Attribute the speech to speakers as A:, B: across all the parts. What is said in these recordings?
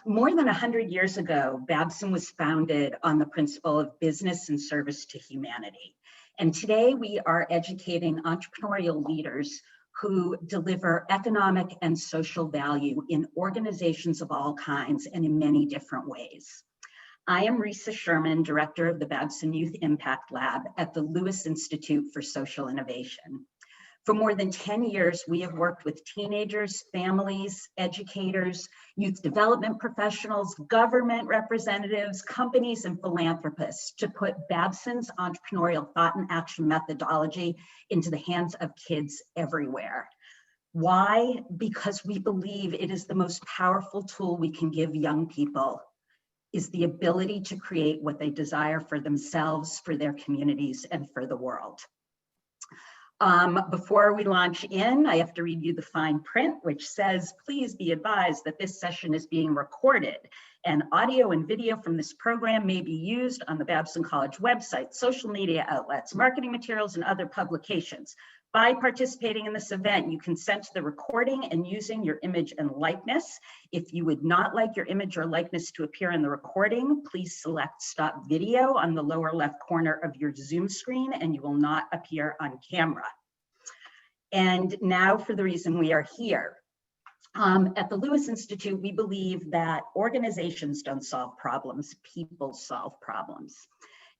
A: More than 100 years ago, Babson was founded on the principle of business and service to humanity. And today we are educating entrepreneurial leaders who deliver economic and social value in organizations of all kinds and in many different ways. I am Risa Sherman, Director of the Babson Youth Impact Lab at the Lewis Institute for Social Innovation. For more than 10 years, we have worked with teenagers, families, educators, youth development professionals, government representatives, companies, and philanthropists to put Babson's entrepreneurial thought and action methodology into the hands of kids everywhere. Why? Because we believe it is the most powerful tool we can give young people, is the ability to create what they desire for themselves, for their communities, and for the world. Before we launch in, I have to read you the fine print, which says, please be advised that this session is being recorded and audio and video from this program may be used on the Babson College website, social media outlets, marketing materials, and other publications. By participating in this event, you consent to the recording and using your image and likeness. If you would not like your image or likeness to appear in the recording, please select Stop Video on the lower left corner of your Zoom screen and you will not appear on camera. And now for the reason we are here. At the Lewis Institute, we believe that organizations don't solve problems, people solve problems.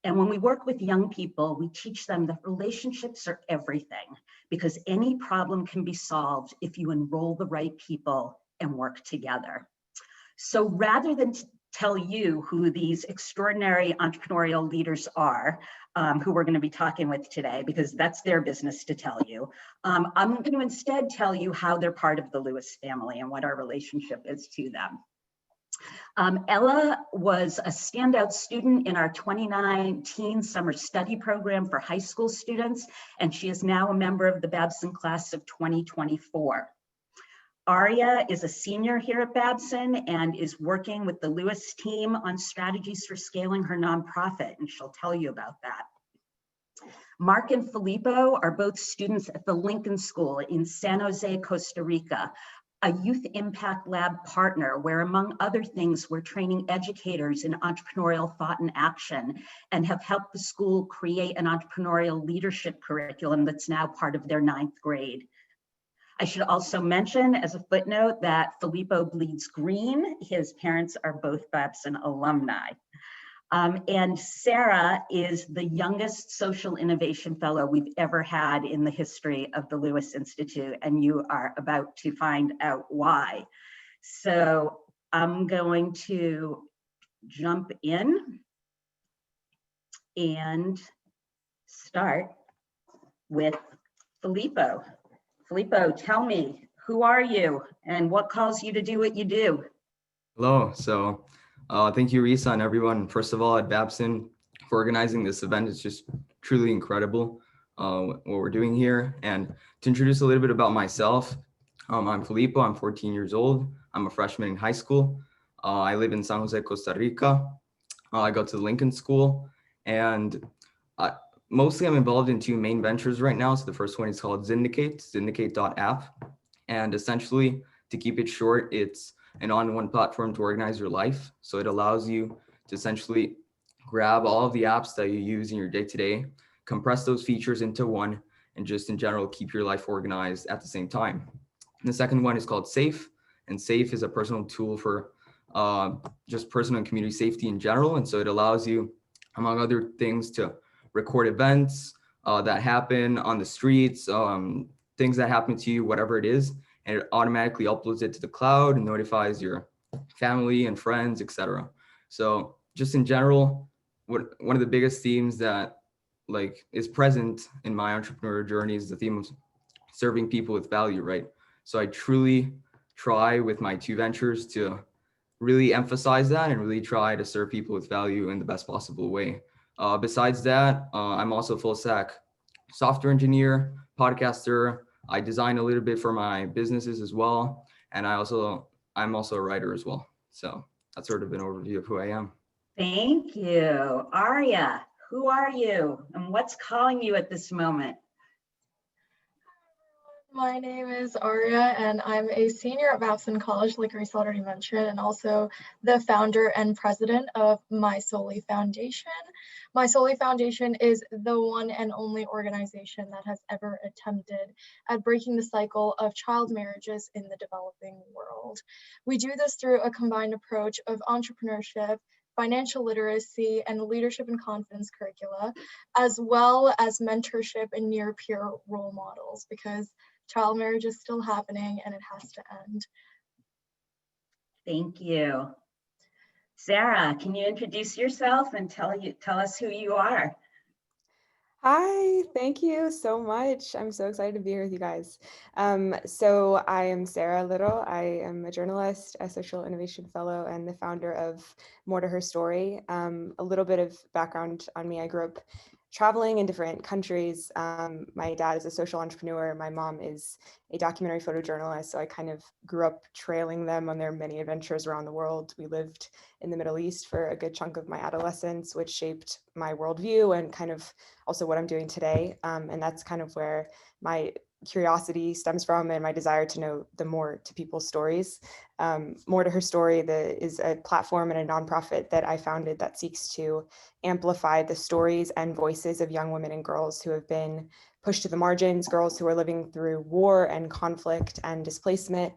A: And when we work with young people, we teach them that relationships are everything, because any problem can be solved if you enroll the right people and work together. So rather than tell you who these extraordinary entrepreneurial leaders are, who we're going to be talking with today, because that's their business to tell you, I'm going to instead tell you how they're part of the Lewis family and what our relationship is to them. Ella was a standout student in our 2019 summer study program for high school students, and she is now a member of the Babson class of 2024. Aria is a senior here at Babson and is working with the Lewis team on strategies for scaling her nonprofit, and she'll tell you about that. Mark and Filippo are both students at the Lincoln School in San Jose, Costa Rica, a Youth Impact Lab partner where, among other things, we're training educators in entrepreneurial thought and action and have helped the school create an entrepreneurial leadership curriculum that's now part of their 9th grade. I should also mention as a footnote that Filippo bleeds green. His parents are both Babson alumni. And Sarah is the youngest social innovation fellow we've ever had in the history of the Lewis Institute, and you are about to find out why. So I'm going to jump in and start with Filippo. Filippo, tell me, who are you and what calls you to do what you do?
B: Hello. Thank you, Risa, and everyone, first of all, at Babson for organizing this event. It's just truly incredible what we're doing here. And to introduce a little bit about myself, I'm Filippo. I'm 14 years old. I'm a freshman in high school. I live in San Jose, Costa Rica. I go to the Lincoln School, and mostly I'm involved in 2 main ventures right now. So the first one is called Syndicate.app. And essentially, to keep it short, it's an all-in-one platform to organize your life. So it allows you to essentially grab all of the apps that you use in your day-to-day, compress those features into one, and just in general, keep your life organized at the same time. And the second one is called Safe. And Safe is a personal tool for just personal and community safety in general. And so it allows you, among other things, to record events that happen on the streets, things that happen to you, whatever it is, and it automatically uploads it to the cloud and notifies your family and friends, etc. So just in general, one of the biggest themes that is present in my entrepreneurial journey is the theme of serving people with value, right? So I truly try with my 2 ventures to really emphasize that and really try to serve people with value in the best possible way. Besides that, I'm also a full stack software engineer, podcaster. I design a little bit for my businesses as well. And I'm also a writer as well. So that's sort of an overview of who I am.
A: Thank you. Aria, who are you and what's calling you at this moment?
C: My name is Aria, and I'm a senior at Babson College, like Reese already mentioned, and also the founder and president of My Soli Foundation. My Soli Foundation is the one and only organization that has ever attempted at breaking the cycle of child marriages in the developing world. We do this through a combined approach of entrepreneurship, financial literacy, and leadership and confidence curricula, as well as mentorship and near peer role models, because child marriage is still happening and it has to end.
A: Thank you. Sarah, can you introduce yourself and tell us who you are?
D: Hi, thank you so much. I'm so excited to be here with you guys. So I am Sarah Little. I am a journalist, a social innovation fellow, and the founder of More to Her Story. A little bit of background on me. I grew up traveling in different countries. My dad is a social entrepreneur. My mom is a documentary photojournalist. So I kind of grew up trailing them on their many adventures around the world. We lived in the Middle East for a good chunk of my adolescence, which shaped my worldview and kind of also what I'm doing today. And that's kind of where my curiosity stems from and my desire to know the more to people's stories. More to Her Story is a platform and a nonprofit that I founded that seeks to amplify the stories and voices of young women and girls who have been pushed to the margins, girls who are living through war and conflict and displacement,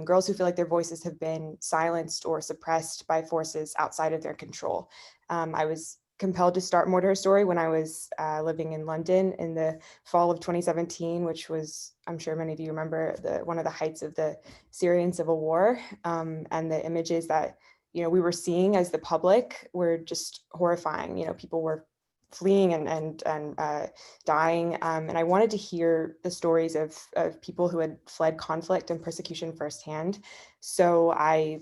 D: girls who feel like their voices have been silenced or suppressed by forces outside of their control. I was compelled to start More to Her Story when I was living in London in the fall of 2017, which was, I'm sure many of you remember, one of the heights of the Syrian civil war, and the images that we were seeing as the public were just horrifying. People were fleeing and dying, and I wanted to hear the stories of people who had fled conflict and persecution firsthand. So I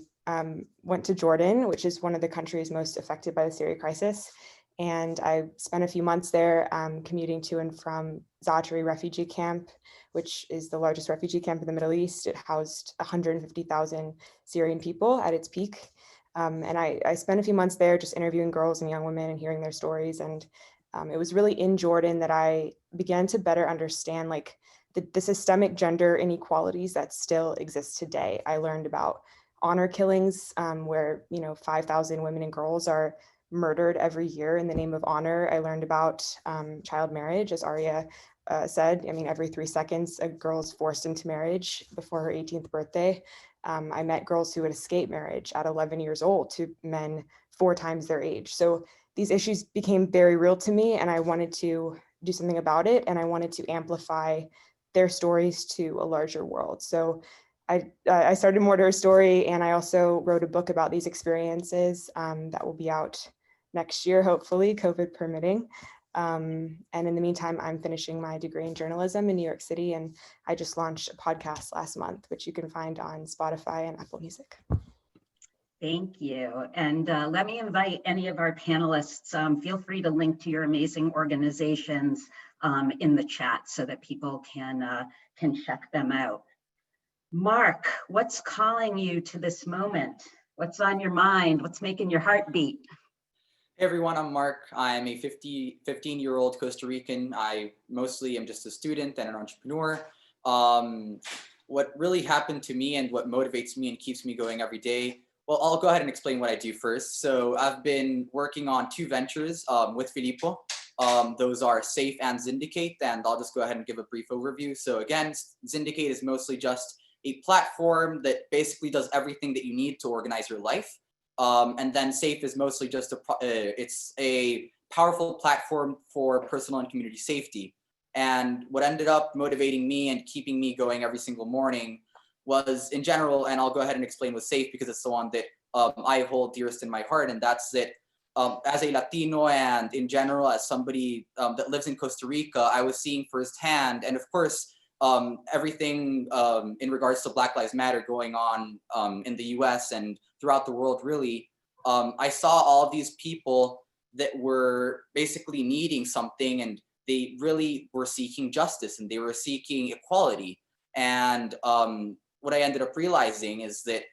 D: went to Jordan, which is one of the countries most affected by the Syria crisis. And I spent a few months there commuting to and from Zaatari refugee camp, which is the largest refugee camp in the Middle East. It housed 150,000 Syrian people at its peak. And I spent a few months there just interviewing girls and young women and hearing their stories. And it was really in Jordan that I began to better understand the systemic gender inequalities that still exist today. I learned about honor killings, where 5,000 women and girls are murdered every year in the name of honor. I learned about child marriage, as Aria said. I mean, every 3 seconds, a girl is forced into marriage before her 18th birthday. I met girls who would escape marriage at 11 years old to men 4 times their age. So these issues became very real to me, and I wanted to do something about it, and I wanted to amplify their stories to a larger world. So I started More to Her Story, and I also wrote a book about these experiences that will be out next year, hopefully, COVID permitting. And in the meantime, I'm finishing my degree in journalism in New York City, and I just launched a podcast last month, which you can find on Spotify and Apple Music.
A: Thank you. And let me invite any of our panelists, feel free to link to your amazing organizations in the chat so that people can check them out. Mark, what's calling you to this moment? What's on your mind? What's making your heart beat?
E: Hey everyone, I'm Mark. I'm a 15-year-old Costa Rican. I mostly am just a student and an entrepreneur. What really happened to me and what motivates me and keeps me going every day, well, I'll go ahead and explain what I do first. So I've been working on 2 ventures with Filippo. Those are Safe and Zindicate, and I'll just go ahead and give a brief overview. So again, Zindicate is mostly just a platform that basically does everything that you need to organize your life. And then Safe is mostly just it's a powerful platform for personal and community safety. And what ended up motivating me and keeping me going every single morning was, in general, and I'll go ahead and explain with Safe because it's the one that I hold dearest in my heart, and that's that as a Latino and in general as somebody that lives in Costa Rica, I was seeing firsthand, and of course, everything in regards to Black Lives Matter going on in the US and throughout the world, really, I saw all of these people that were basically needing something, and they really were seeking justice and they were seeking equality. And what I ended up realizing is that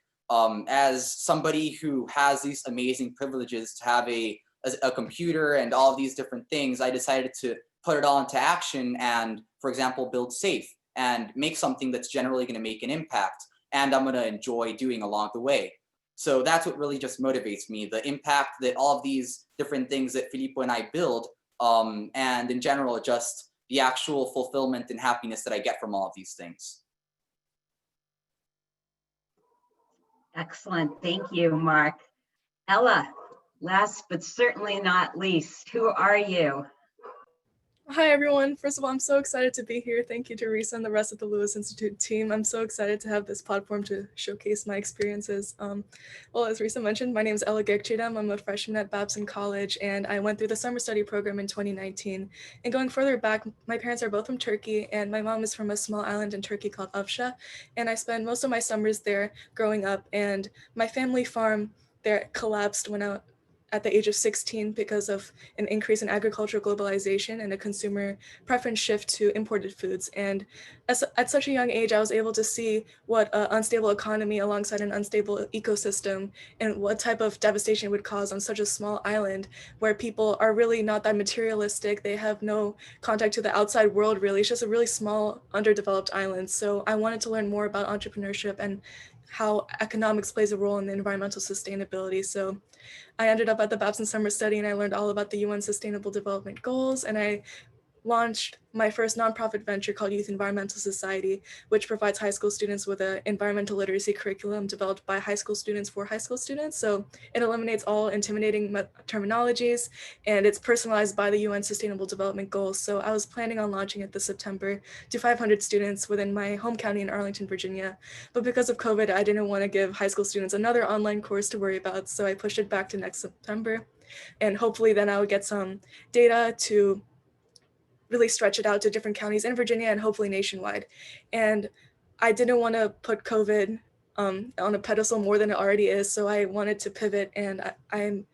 E: as somebody who has these amazing privileges to have a computer and all of these different things, I decided to put it all into action and, for example, build Safe. and make something that's generally going to make an impact and I'm going to enjoy doing along the way. So that's what really just motivates me, the impact that all of these different things that Filippo and I build, and in general, just the actual fulfillment and happiness that I get from all of these things.
A: Excellent. Thank you, Mark. Ella, last but certainly not least, who are you?
F: Hi, everyone. First of all, I'm so excited to be here. Thank you, Teresa, and the rest of the Lewis Institute team. I'm so excited to have this platform to showcase my experiences. Well, as Teresa mentioned, my name is Ella Gekchidam. I'm a freshman at Babson College, and I went through the summer study program in 2019. And going further back, my parents are both from Turkey, and my mom is from a small island in Turkey called Afşa. And I spent most of my summers there growing up, and my family farm there collapsed when I at the age of 16 because of an increase in agricultural globalization and a consumer preference shift to imported foods. And at such a young age, I was able to see what an unstable economy alongside an unstable ecosystem and what type of devastation it would cause on such a small island where people are really not that materialistic. They have no contact to the outside world, really. It's just a really small, underdeveloped island. So I wanted to learn more about entrepreneurship and how economics plays a role in the environmental sustainability. So I ended up at the Babson Summer Study and I learned all about the UN Sustainable Development Goals, and I launched my first nonprofit venture called Youth Environmental Society, which provides high school students with an environmental literacy curriculum developed by high school students for high school students. So it eliminates all intimidating terminologies and it's personalized by the UN Sustainable Development Goals. So I was planning on launching it this September to 500 students within my home county in Arlington, Virginia. But because of COVID, I didn't want to give high school students another online course to worry about. So I pushed it back to next September. And hopefully then I would get some data to really stretch it out to different counties in Virginia and hopefully nationwide. And I didn't want to put COVID on a pedestal more than it already is. So I wanted to pivot, and I'm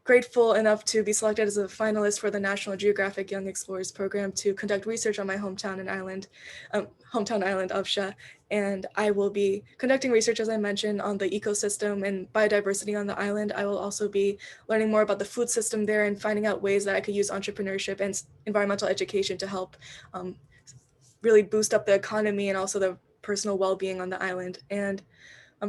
F: grateful enough to be selected as a finalist for the National Geographic Young Explorers Program to conduct research on my hometown island Afşa. And I will be conducting research, as I mentioned, on the ecosystem and biodiversity on the island. I will also be learning more about the food system there and finding out ways that I could use entrepreneurship and environmental education to help really boost up the economy and also the personal well-being on the island. And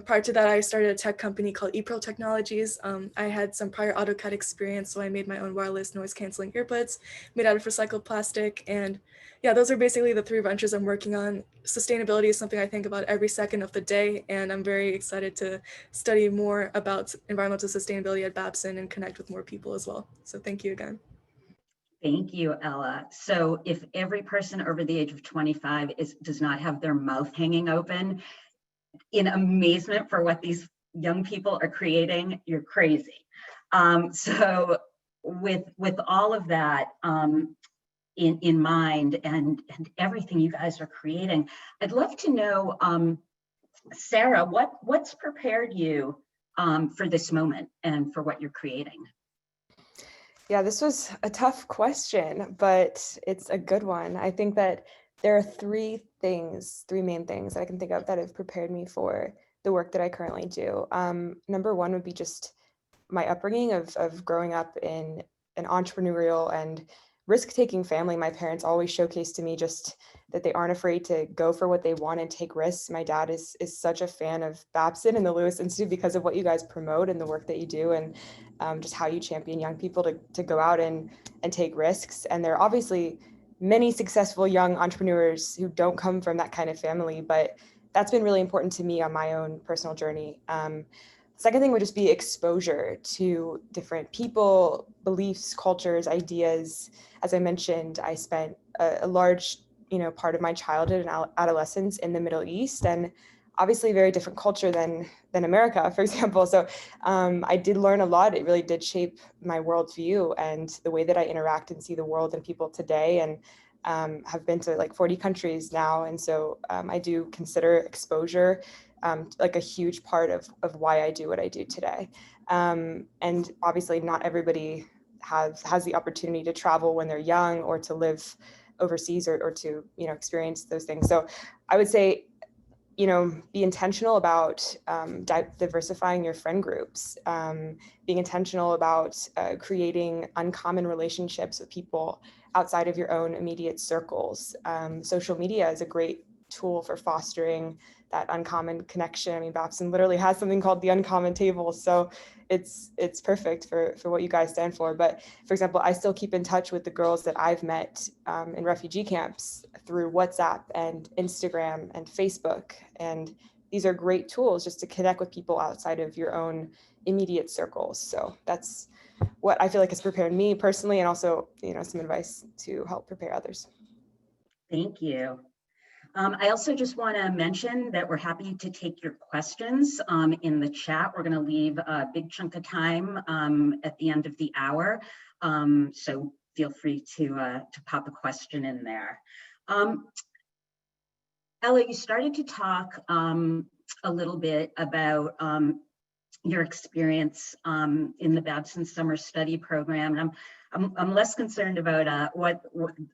F: prior to that, I started a tech company called ePro Technologies. I had some prior AutoCAD experience, so I made my own wireless noise canceling earbuds made out of recycled plastic. And yeah, those are basically the three ventures I'm working on. Sustainability is something I think about every second of the day, and I'm very excited to study more about environmental sustainability at Babson and connect with more people as well. So thank you again.
A: Thank you, Ella. So if every person over the age of 25 does not have their mouth hanging open in amazement for what these young people are creating, you're crazy. So with all of that in mind and everything you guys are creating, I'd love to know, Sarah, what's prepared you for this moment and for what you're creating?
D: Yeah, this was a tough question, but it's a good one. I think that there are three main things that I can think of that have prepared me for the work that I currently do. Number one would be just my upbringing of growing up in an entrepreneurial and risk-taking family. My parents always showcased to me just that they aren't afraid to go for what they want and take risks. My dad is such a fan of Babson and the Lewis Institute because of what you guys promote and the work that you do, and just how you champion young people to go out and take risks. And there are obviously many successful young entrepreneurs who don't come from that kind of family, but that's been really important to me on my own personal journey. Second thing would just be exposure to different people, beliefs, cultures, ideas. As I mentioned, I spent a large, part of my childhood and adolescence in the Middle East, and obviously very different culture than America, for example. So I did learn a lot. It really did shape my worldview and the way that I interact and see the world and people today, and have been to like 40 countries now. And so I do consider exposure like a huge part of why I do what I do today. And obviously not everybody has the opportunity to travel when they're young or to live overseas or to, experience those things. So I would say, be intentional about diversifying your friend groups, being intentional about creating uncommon relationships with people outside of your own immediate circles. Social media is a great tool for fostering that uncommon connection. I mean, Babson literally has something called the uncommon table. So it's perfect for what you guys stand for. But for example, I still keep in touch with the girls that I've met in refugee camps through WhatsApp and Instagram and Facebook. And these are great tools just to connect with people outside of your own immediate circles. So that's what I feel like has prepared me personally, and also, some advice to help prepare others.
A: Thank you. I also just want to mention that we're happy to take your questions in the chat. We're going to leave a big chunk of time at the end of the hour. So feel free to pop a question in there. Ella, you started to talk a little bit about your experience in the Babson Summer Study Program. And I'm less concerned about what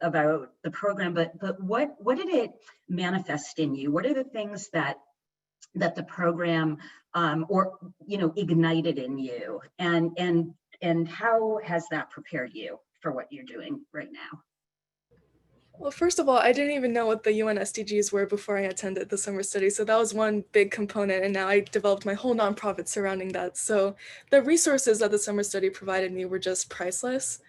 A: about the program, but what did it manifest in you? What are the things that the program ignited in you, and how has that prepared you for what you're doing right now?
F: Well, first of all, I didn't even know what the UN SDGs were before I attended the summer study. So that was one big component. And now I developed my whole nonprofit surrounding that. So the resources that the summer study provided me were just priceless.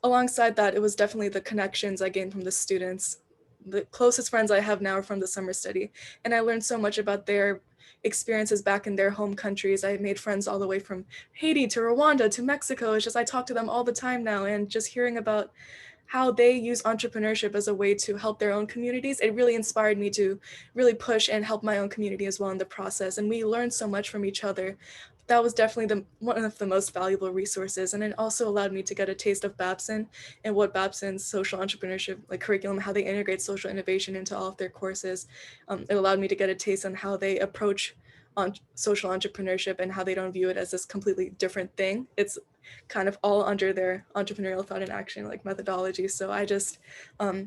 F: Alongside that, it was definitely the connections I gained from the students. The closest friends I have now are from the summer study. And I learned so much about their experiences back in their home countries. I made friends all the way from Haiti to Rwanda to Mexico. It's just, I talk to them all the time now, and just hearing about how they use entrepreneurship as a way to help their own communities, it really inspired me to really push and help my own community as well in the process. And we learned so much from each other. That was definitely one of the most valuable resources. And it also allowed me to get a taste of Babson and what Babson's social entrepreneurship curriculum, how they integrate social innovation into all of their courses. It allowed me to get a taste on how they approach on social entrepreneurship and how they don't view it as this completely different thing. It's kind of all under their entrepreneurial thought and action methodology. So I just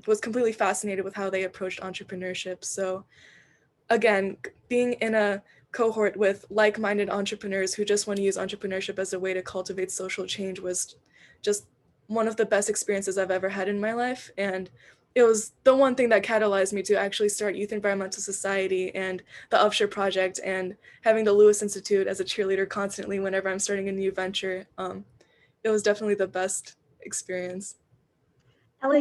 F: was completely fascinated with how they approached entrepreneurship. So again, being in a cohort with like-minded entrepreneurs who just want to use entrepreneurship as a way to cultivate social change was just one of the best experiences I've ever had in my life. And it was the one thing that catalyzed me to actually start Youth Environmental Society and the Upshur Project, and having the Lewis Institute as a cheerleader constantly whenever I'm starting a new venture. It was definitely the best experience.
A: Ella,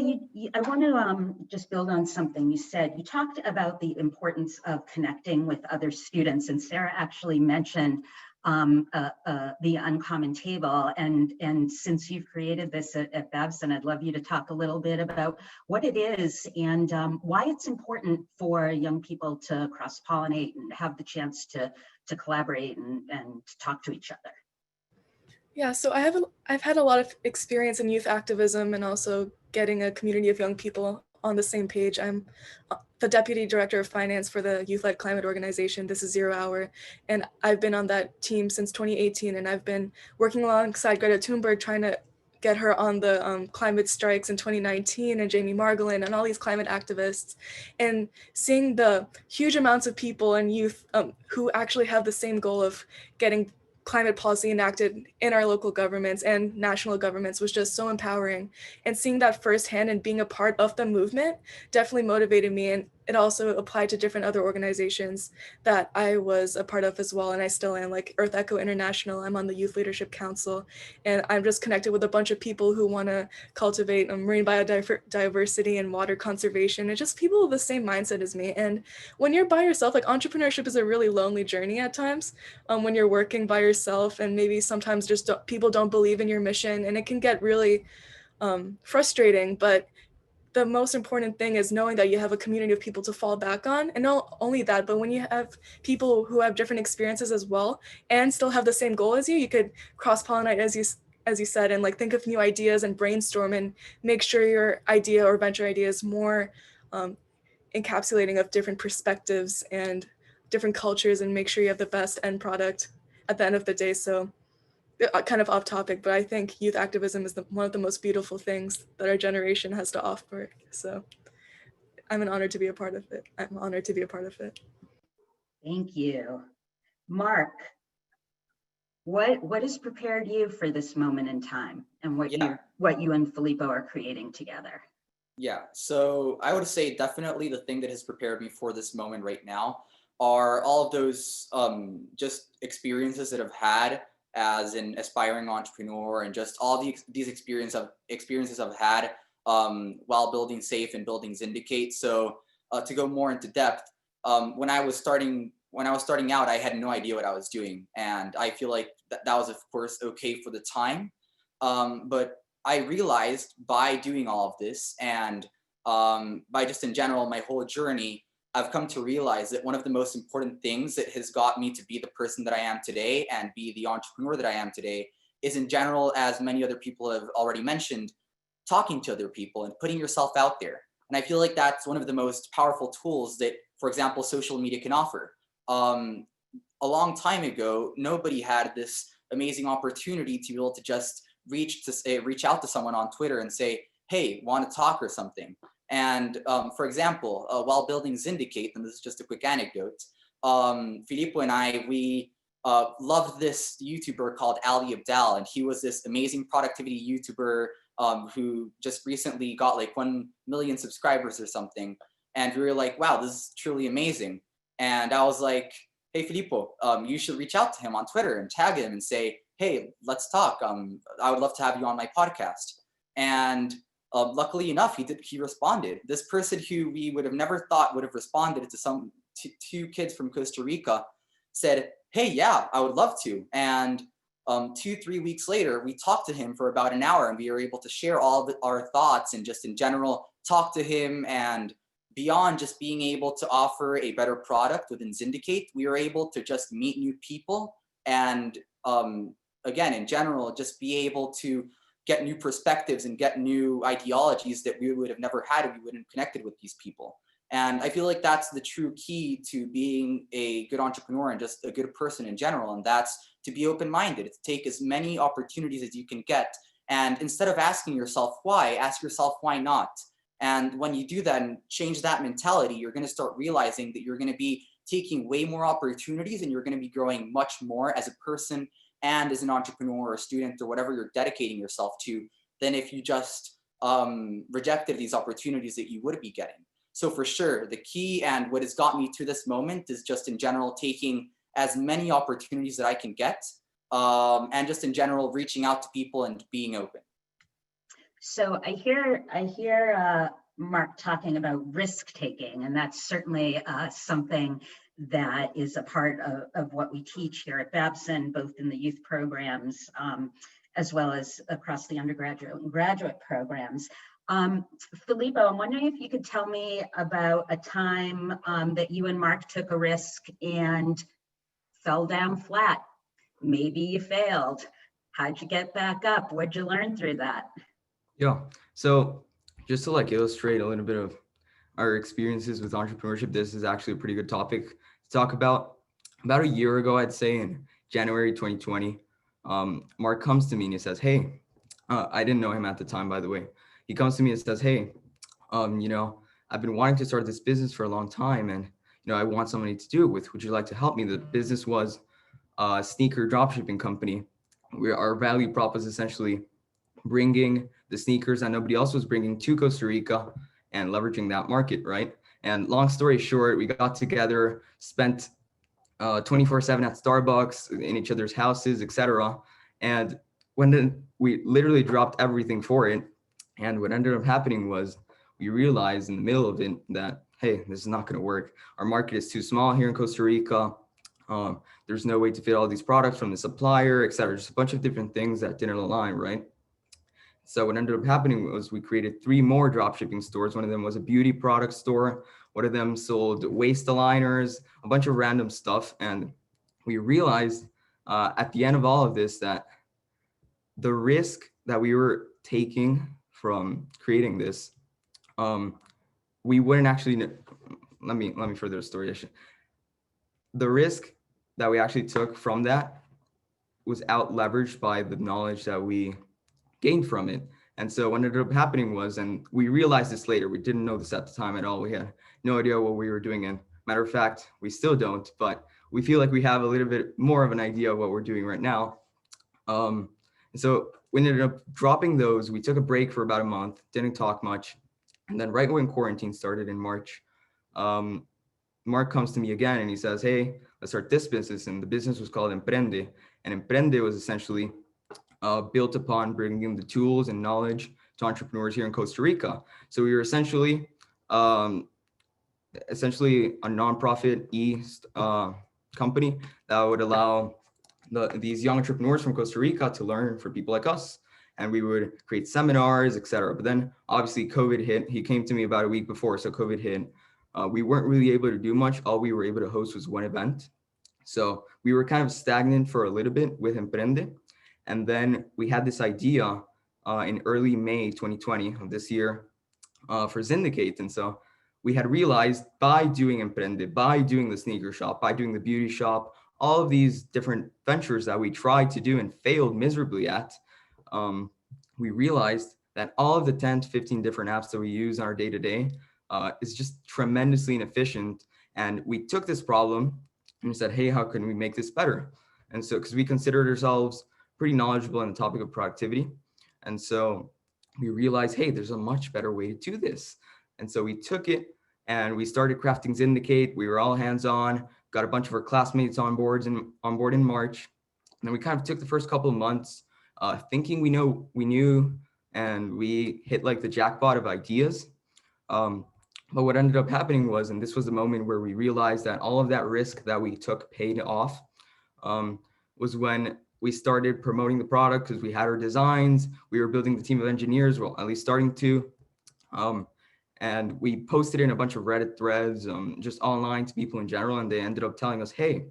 A: I want to just build on something you said. You talked about the importance of connecting with other students, and Sarah actually mentioned the uncommon table. And since you've created this at Babson, I'd love you to talk a little bit about what it is and why it's important for young people to cross-pollinate and have the chance to collaborate and talk to each other.
F: Yeah, so I've had a lot of experience in youth activism and also getting a community of young people on the same page. I'm the Deputy Director of Finance for the youth-led climate organization, This Is 0 Hour, and I've been on that team since 2018, and I've been working alongside Greta Thunberg trying to get her on the climate strikes in 2019, and Jamie Margolin and all these climate activists, and seeing the huge amounts of people and youth who actually have the same goal of getting climate policy enacted in our local governments and national governments was just so empowering. And seeing that firsthand and being a part of the movement definitely motivated me. And it also applied to different other organizations that I was a part of as well. And I still am, like Earth Echo International. I'm on the Youth Leadership Council, and I'm just connected with a bunch of people who want to cultivate marine biodiversity and water conservation, and just people with the same mindset as me. And when you're by yourself, entrepreneurship is a really lonely journey at times, when you're working by yourself, and maybe sometimes just people don't believe in your mission, and it can get really frustrating. But the most important thing is knowing that you have a community of people to fall back on. And not only that, but when you have people who have different experiences as well and still have the same goal as you could cross-pollinate, as you said, and think of new ideas and brainstorm and make sure your idea or venture idea is more encapsulating of different perspectives and different cultures, and make sure you have the best end product at the end of the day. So kind of off topic, but I think youth activism is one of the most beautiful things that our generation has to offer. So I'm honored to be a part of it.
A: Thank you. Mark, What has prepared you for this moment in time, and what you and Filippo are creating together?
E: Yeah, so I would say definitely the thing that has prepared me for this moment right now are all of those just experiences that I've had as an aspiring entrepreneur, and just all these experiences I've had while building Safe and building Syndicate. So to go more into depth, when I was starting out, I had no idea what I was doing, and I feel like that was of course okay for the time, but I realized by doing all of this, and by just in general my whole journey, I've come to realize that one of the most important things that has got me to be the person that I am today and be the entrepreneur that I am today is, in general, as many other people have already mentioned, talking to other people and putting yourself out there. And I feel like that's one of the most powerful tools that, for example, social media can offer. A long time ago, nobody had this amazing opportunity to be able to just reach out to someone on Twitter and say, hey, want to talk or something. And for example, while building Syndicate, and this is just a quick anecdote, Filippo and I, we loved this YouTuber called Ali Abdal, and he was this amazing productivity YouTuber who just recently got like 1 million subscribers or something. And we were like, wow, this is truly amazing. And I was like, hey, Filippo, you should reach out to him on Twitter and tag him and say, hey, let's talk. I would love to have you on my podcast. And luckily enough, he responded. This person who we would have never thought would have responded to two kids from Costa Rica said, hey, yeah, I would love to. And 2-3 weeks later, we talked to him for about an hour, and we were able to share all our thoughts and just in general talk to him. And beyond just being able to offer a better product within Syndicate, we were able to just meet new people and again, in general, just be able to get new perspectives and get new ideologies that we would have never had if we wouldn't have connected with these people. And I feel like that's the true key to being a good entrepreneur and just a good person in general. And that's to be open-minded, to take as many opportunities as you can get. And instead of asking yourself why, ask yourself why not. And when you do that and change that mentality, you're going to start realizing that you're going to be taking way more opportunities, and you're going to be growing much more as a person and as an entrepreneur or a student or whatever you're dedicating yourself to, than if you just rejected these opportunities that you would be getting. So for sure, the key and what has got me to this moment is just in general taking as many opportunities that I can get, and just in general reaching out to people and being open.
A: So I hear Mark talking about risk taking, and that's certainly something that is a part of what we teach here at Babson, both in the youth programs as well as across the undergraduate and graduate programs. Filippo, I'm wondering if you could tell me about a time that you and Mark took a risk and fell down flat. Maybe you failed. How'd you get back up? What'd you learn through that?
B: Yeah, so just to like illustrate a little bit of our experiences with entrepreneurship, this is actually a pretty good topic to talk about. About a year ago, I'd say in January 2020, Mark comes to me and he says, hey, I didn't know him at the time, by the way. He comes to me and says, hey, I've been wanting to start this business for a long time, and I want somebody to do it with. Would you like to help me? The business was a sneaker dropshipping company. Our value prop was essentially bringing the sneakers that nobody else was bringing to Costa Rica and leveraging that market, right? And long story short, we got together, spent 24/7 at Starbucks, in each other's houses, etc. And we literally dropped everything for it. And what ended up happening was we realized in the middle of it that, hey, this is not going to work. Our market is too small here in Costa Rica. There's no way to fit all these products from the supplier, etc. Just a bunch of different things that didn't align, right? So what ended up happening was we created 3 more dropshipping stores. One of them was a beauty product store. One of them sold waist aligners, a bunch of random stuff. And we realized at the end of all of this that the risk that we were taking from creating this, we wouldn't actually, let me further the story. The risk that we actually took from that was out leveraged by the knowledge that we gained from it. And so what ended up happening was, and we realized this later, we didn't know this at the time at all. We had no idea what we were doing. And matter of fact, we still don't, but we feel like we have a little bit more of an idea of what we're doing right now. And so we ended up dropping those. We took a break for about a month, didn't talk much. And then right when quarantine started in March, Mark comes to me again and he says, hey, let's start this business. And the business was called Emprende. And Emprende was essentially built upon bringing the tools and knowledge to entrepreneurs here in Costa Rica. So we were essentially a nonprofit company that would allow these young entrepreneurs from Costa Rica to learn from people like us. And we would create seminars, etc. But then obviously COVID hit. He came to me about a week before, so COVID hit. We weren't really able to do much. All we were able to host was one event. So we were kind of stagnant for a little bit with Emprende. And then we had this idea in early May 2020 of this year for Syndicate. And so we had realized by doing Emprende, by doing the sneaker shop, by doing the beauty shop, all of these different ventures that we tried to do and failed miserably at, we realized that all of the 10 to 15 different apps that we use on our day-to-day is just tremendously inefficient. And we took this problem and we said, hey, how can we make this better? And so, because we considered ourselves pretty knowledgeable on the topic of productivity. And so we realized, hey, there's a much better way to do this. And so we took it and we started crafting Syndicate. We were all hands-on, got a bunch of our classmates on board in March. And then we kind of took the first couple of months thinking we knew, and we hit like the jackpot of ideas. But what ended up happening was, and this was the moment where we realized that all of that risk that we took paid off, was when we started promoting the product because we had our designs, we were building the team of engineers, well, at least starting to, and we posted in a bunch of Reddit threads, just online to people in general, and they ended up telling us, hey,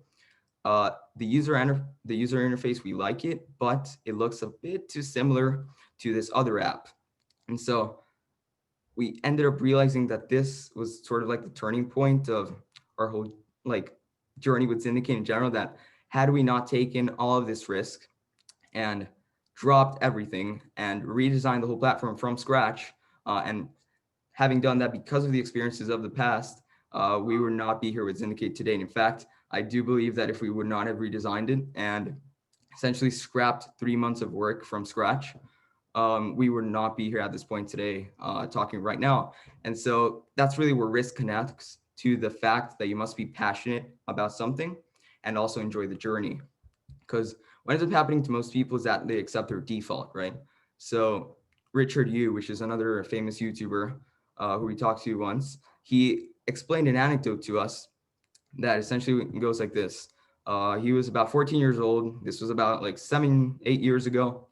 B: the user interface, we like it, but it looks a bit too similar to this other app. And so we ended up realizing that this was sort of like the turning point of our whole like journey with Syndicate in general, that had we not taken all of this risk and dropped everything and redesigned the whole platform from scratch, and having done that because of the experiences of the past, we would not be here with Syndicate today. And in fact, I do believe that if we would not have redesigned it and essentially scrapped 3 months of work from scratch, we would not be here at this point today, talking right now. And so that's really where risk connects to the fact that you must be passionate about something and also enjoy the journey. Because what ends up happening to most people is that they accept their default, right? So Richard Yu, which is another famous YouTuber who we talked to once, he explained an anecdote to us that essentially goes like this. He was about 14 years old. This was about like 7-8 years ago.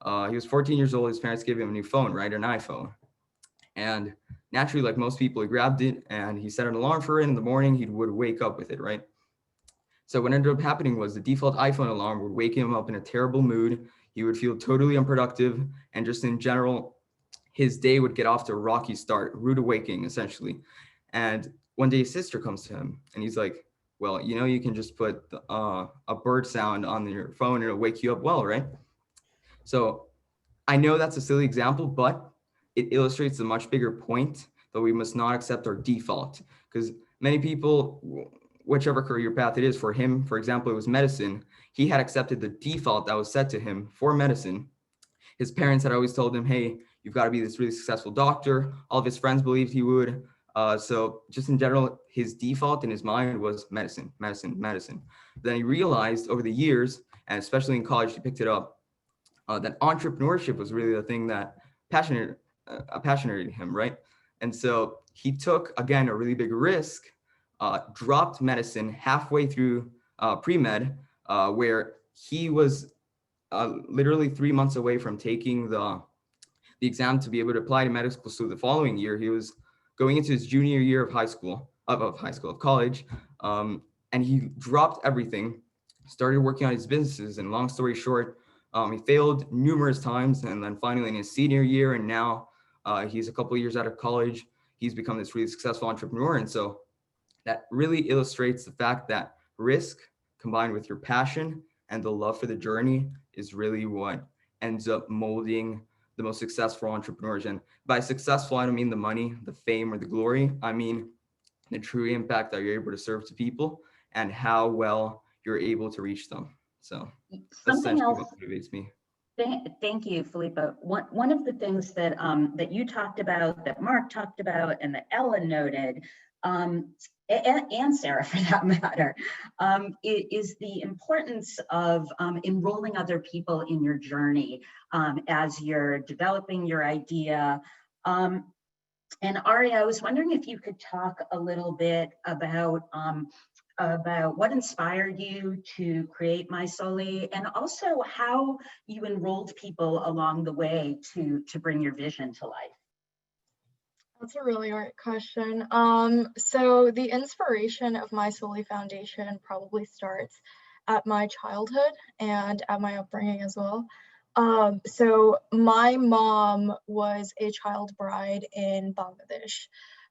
B: He was 14 years old. His parents gave him a new phone, right? An iPhone. And naturally, like most people, he grabbed it and he set an alarm for it in the morning. He would wake up with it, right? So what ended up happening was the default iPhone alarm would wake him up in a terrible mood. He would feel totally unproductive. And just in general, his day would get off to a rocky start, rude awakening, essentially. And one day his sister comes to him and he's like, well, you know, you can just put a bird sound on your phone and it'll wake you up well, right? So I know that's a silly example, but it illustrates a much bigger point that we must not accept our default, because many people, whichever career path it is for him, for example, it was medicine. He had accepted the default that was set to him for medicine. His parents had always told him, hey, you've got to be this really successful doctor. All of his friends believed he would. So just in general, his default in his mind was medicine, medicine, medicine. Then he realized over the years, and especially in college, he picked it up, that entrepreneurship was really the thing that passionated him, right? And so he took, again, a really big risk, dropped medicine halfway through pre-med, where he was literally 3 months away from taking the exam to be able to apply to medical school the following year. He was going into his junior year of college, and he dropped everything, started working on his businesses, and long story short, he failed numerous times, and then finally in his senior year, and now he's a couple of years out of college, he's become this really successful entrepreneur. And so that really illustrates the fact that risk combined with your passion and the love for the journey is really what ends up molding the most successful entrepreneurs. And by successful, I don't mean the money, the fame, or the glory. I mean the true impact that you're able to serve to people and how well you're able to reach them. So that's
A: Something
B: essentially
A: else.
B: what motivates me.
A: Thank you, Filippo. One of the things that that you talked about, that Mark talked about, and that Ellen noted, and Sarah for that matter, is the importance of enrolling other people in your journey as you're developing your idea. And Ari, I was wondering if you could talk a little bit about what inspired you to create My Soli, and also how you enrolled people along the way to bring your vision to life.
C: That's a really great question. So the inspiration of My Soli Foundation probably starts at my childhood and at my upbringing as well. So my mom was a child bride in Bangladesh.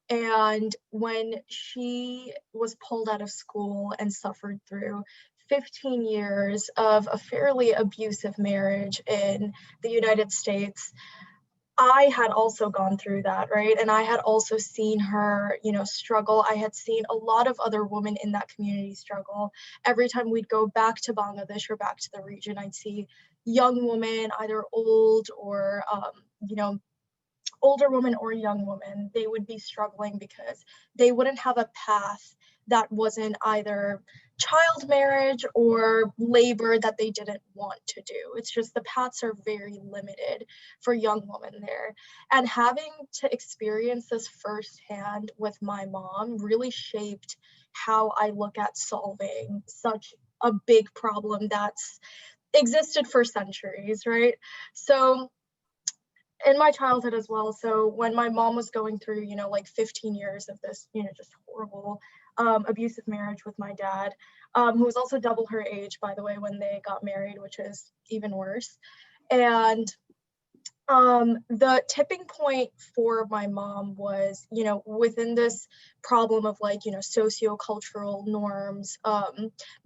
C: And when she was pulled out of school and suffered through 15 years of a fairly abusive marriage in the United States, I had also gone through that, right? And I had also seen her, struggle. I had seen a lot of other women in that community struggle. Every time we'd go back to Bangladesh or back to the region, I'd see young women, either old or, older women or young women. They would be struggling because they wouldn't have a path that wasn't either child marriage or labor that they didn't want to do. It's just the paths are very limited for young women there. And having to experience this firsthand with my mom really shaped how I look at solving such a big problem that's existed for centuries, right? So in my childhood as well. So when my mom was going through, like 15 years of this, just horrible abusive marriage with my dad, who was also double her age, by the way, when they got married, which is even worse. And the tipping point for my mom was, within this problem of like, socio-cultural norms,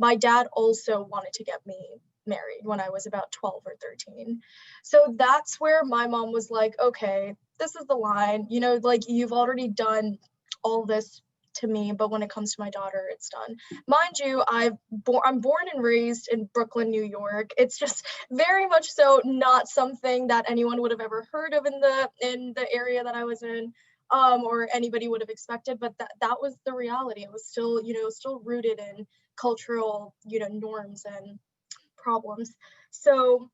C: my dad also wanted to get me married when I was about 12 or 13. So that's where my mom was like, okay, this is the line, like you've already done all this to me, but when it comes to my daughter, it's done. Mind you, I'm born and raised in Brooklyn, New York. It's just very much so not something that anyone would have ever heard of in the area that I was in, or anybody would have expected, but that was the reality. It was still, still rooted in cultural, norms and problems. So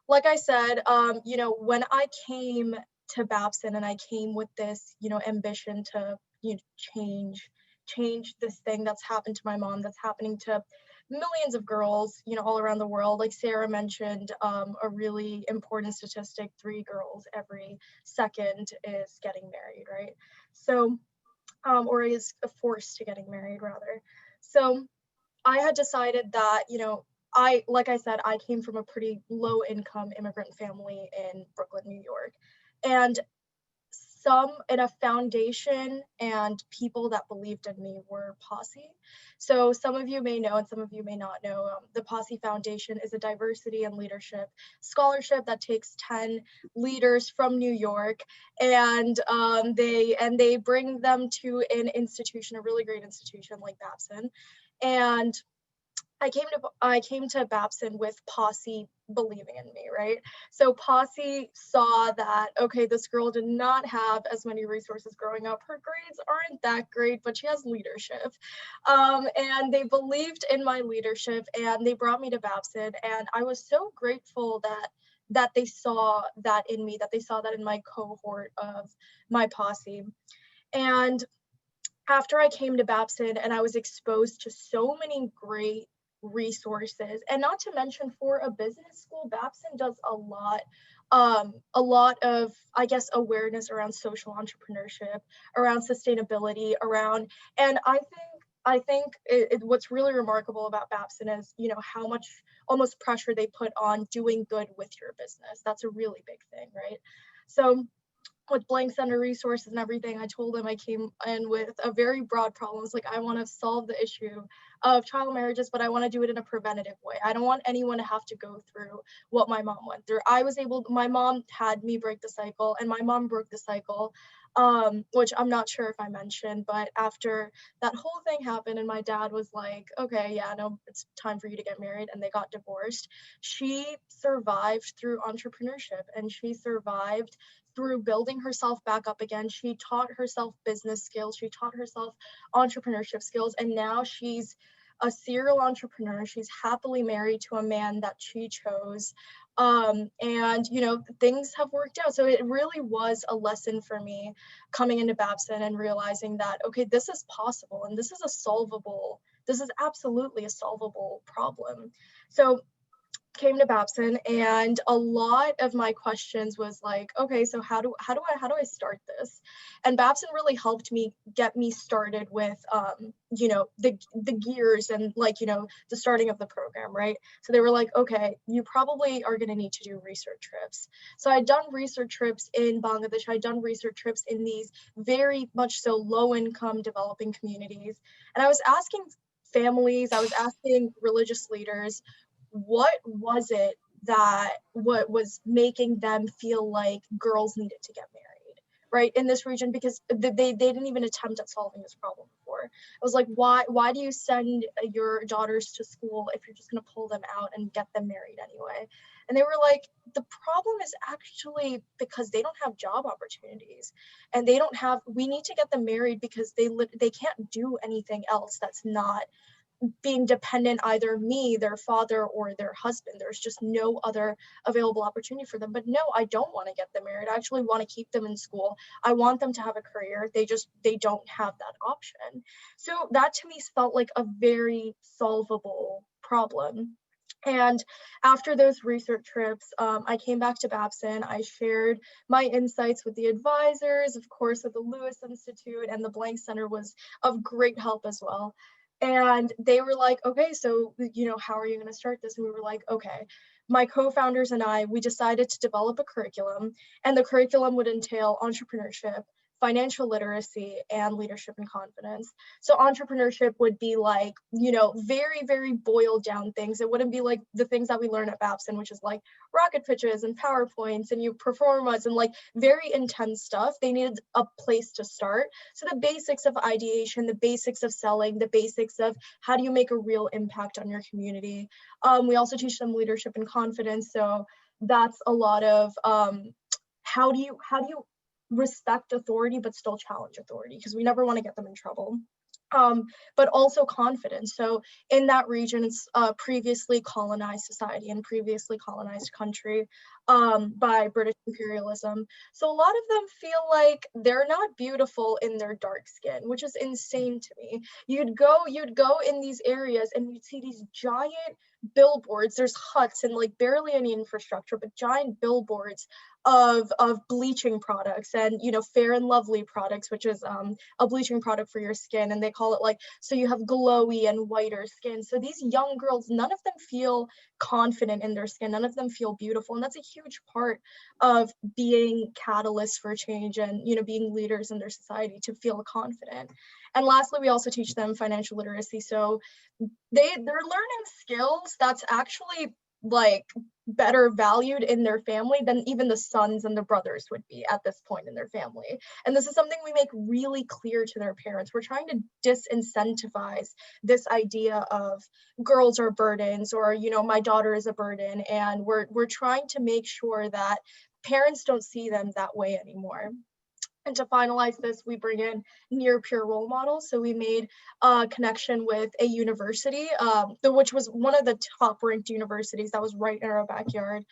C: like I said, when I came to Babson and I came with this, ambition to change this thing that's happened to my mom, that's happening to millions of girls, all around the world. Like Sarah mentioned, a really important statistic, 3 girls every second is getting married, right? So, or is forced to getting married rather. So I had decided that, like I said, I came from a pretty low income immigrant family in Brooklyn, New York. And in a foundation and people that believed in me were Posse. So some of you may know and some of you may not know, the Posse Foundation is a diversity and leadership scholarship that takes 10 leaders from New York, and they bring them to an institution, a really great institution like Babson. And I came to Babson with Posse believing in me, right? So Posse saw that, okay, this girl did not have as many resources growing up. Her grades aren't that great, but she has leadership. And they believed in my leadership and they brought me to Babson. And I was so grateful that they saw that in me, that they saw that in my cohort of my Posse. And after I came to Babson and I was exposed to so many great resources, and not to mention for a business school, Babson does a lot of, I guess, awareness around social entrepreneurship, around sustainability, and I think what's really remarkable about Babson is, how much almost pressure they put on doing good with your business. That's a really big thing, right? So with blank center resources and everything, I told them I came in with a very broad problem. It's like, I want to solve the issue of child marriages, but I want to do it in a preventative way. I don't want anyone to have to go through what my mom went through. My mom had me break the cycle, and my mom broke the cycle which I'm not sure if I mentioned, but after that whole thing happened and my dad was like, okay, yeah, no, it's time for you to get married, and they got divorced, she survived through entrepreneurship, and she survived through building herself back up again. She taught herself business skills, she taught herself entrepreneurship skills, and now she's a serial entrepreneur. She's happily married to a man that she chose. And you know, things have worked out. So it really was a lesson for me coming into Babson and realizing that, okay, this is possible, and this is absolutely a solvable problem. So came to Babson, and a lot of my questions was like, okay, so how do I start this? And Babson really helped me get me started with you know, the gears and, like, you know, the starting of the program, right? So they were like, okay, you probably are going to need to do research trips. So I'd done research trips in Bangladesh, I'd done research trips in these very much so low income developing communities, and I was asking families, I was asking religious leaders, what was it that what was making them feel like girls needed to get married, right, in this region? Because they didn't even attempt at solving this problem before. It was like, why do you send your daughters to school if you're just going to pull them out and get them married anyway? And they were like, the problem is actually because they don't have job opportunities, and they don't have, we need to get them married because they can't do anything else that's not being dependent either me, their father, or their husband. There's just no other available opportunity for them. But no, I don't want to get them married. I actually want to keep them in school. I want them to have a career. They don't have that option. So that to me felt like a very solvable problem. And after those research trips, I came back to Babson. I shared my insights with the advisors, of course, at the Lewis Institute, and the Blank Center was of great help as well. And they were like, okay, so, you know, how are you going to start this? And we were like, okay, my co-founders and I, we decided to develop a curriculum, and the curriculum would entail entrepreneurship, financial literacy, and leadership and confidence. So entrepreneurship would be like, you know, very, very boiled down things. It wouldn't be like the things that we learn at Babson, which is like rocket pitches and PowerPoints and you performas and like very intense stuff. They needed a place to start. So the basics of ideation, the basics of selling, the basics of how do you make a real impact on your community. We also teach them leadership and confidence. So that's a lot of how do you respect authority but still challenge authority, because we never want to get them in trouble. But also confidence. So in that region, it's a previously colonized society and previously colonized country by British imperialism. So a lot of them feel like they're not beautiful in their dark skin, which is insane to me. You'd go in these areas and you'd see these giant billboards. There's huts and like barely any infrastructure, but giant billboards of bleaching products and, you know, Fair and Lovely products, which is a bleaching product for your skin, and they call it like, so you have glowy and whiter skin. So these young girls, none of them feel confident in their skin, none of them feel beautiful, and that's a huge part of being catalysts for change and, you know, being leaders in their society, to feel confident. And lastly, we also teach them financial literacy. So they're learning skills that's actually like better valued in their family than even the sons and the brothers would be at this point in their family. And this is something we make really clear to their parents. We're trying to disincentivize this idea of girls are burdens, or, you know, my daughter is a burden. And we're trying to make sure that parents don't see them that way anymore. And to finalize this, we bring in near peer role models. So we made a connection with a university, which was one of the top ranked universities that was right in our backyard,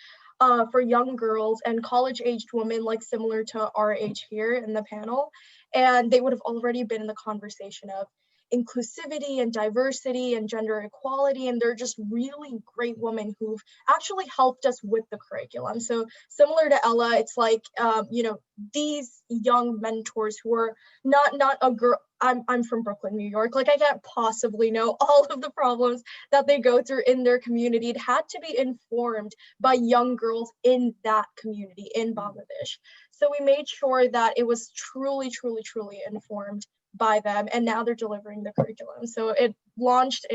C: for young girls and college aged women, like similar to our age here in the panel. And they would have already been in the conversation of inclusivity and diversity and gender equality, and they're just really great women who've actually helped us with the curriculum. So similar to Ella, it's like, you know, these young mentors who are not a girl. I'm from Brooklyn, New York. Like, I can't possibly know all of the problems that they go through in their community. It had to be informed by young girls in that community in Bangladesh. So we made sure that it was truly, truly, truly informed by them, and now they're delivering the curriculum. So it launched